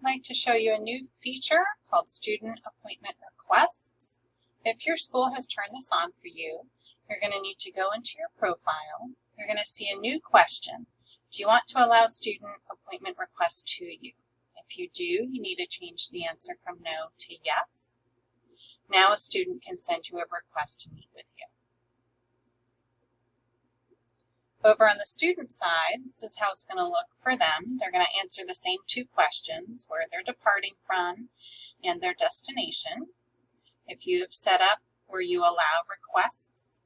I'd like to show you a new feature called Student Appointment Requests. If your school has turned this on for you, you're going to need to go into your profile. You're going to see a new question. Do you want to allow student appointment requests to you? If you do, you need to change the answer from no to yes. Now a student can send you a request to meet with you. Over on the student side, this is how it's going to look for them. They're going to answer the same two questions, where they're departing from and their destination. If you have set up where you allow requests,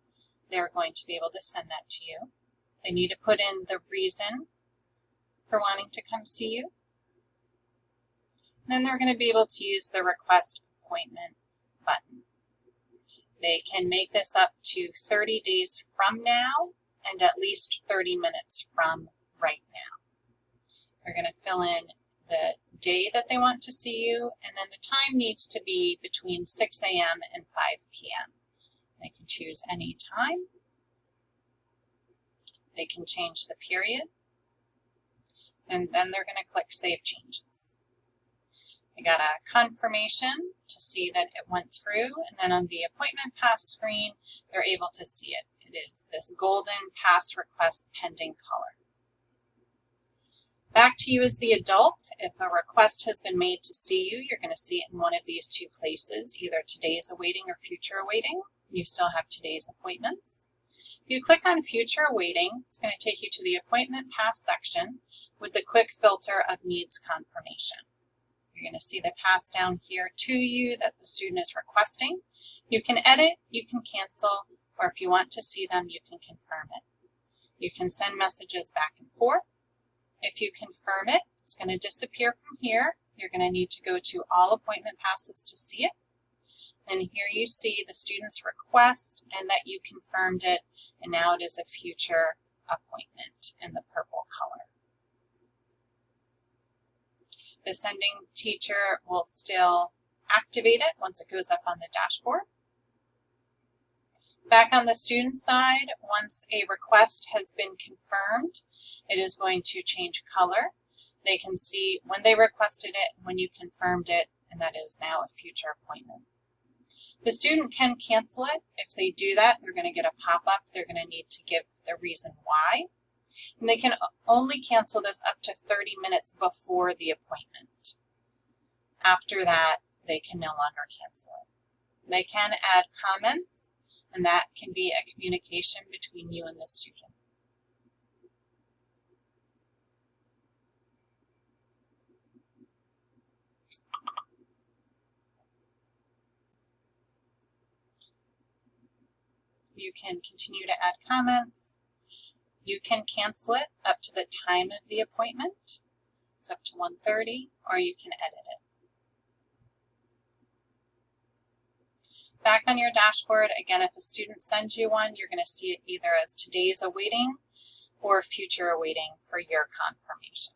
they're going to be able to send that to you. They need to put in the reason for wanting to come see you. And then they're going to be able to use the request appointment button. They can make this up to 30 days from now and at least 30 minutes from right now. They're going to fill in the day that they want to see you, and then the time needs to be between 6 a.m. and 5 p.m. They can choose any time. They can change the period, and then they're going to click Save Changes. They got a confirmation to see that it went through, and then on the appointment pass screen, they're able to see it. It is this golden pass request pending color. Back to you as the adult. If a request has been made to see you, you're going to see it in one of these two places, either today's awaiting or future awaiting. You still have today's appointments. If you click on future awaiting, it's going to take you to the appointment pass section with the quick filter of needs confirmation. You're going to see the pass down here to you that the student is requesting. You can edit, you can cancel, or if you want to see them, you can confirm it. You can send messages back and forth. If you confirm it, it's going to disappear from here. You're going to need to go to all appointment passes to see it. Then here you see the student's request and that you confirmed it, and now it is a future appointment in the purple color. The sending teacher will still activate it once it goes up on the dashboard. Back on the student side, once a request has been confirmed, it is going to change color. They can see when they requested it, when you confirmed it, and that is now a future appointment. The student can cancel it. If they do that, they're going to get a pop-up. They're going to need to give the reason why. And they can only cancel this up to 30 minutes before the appointment. After that, they can no longer cancel it. They can add comments, and that can be a communication between you and the student. You can continue to add comments. You can cancel it up to the time of the appointment. It's up to 1:30, or you can edit it. Back on your dashboard, again, if a student sends you one, you're going to see it either as today's awaiting or future awaiting for your confirmation.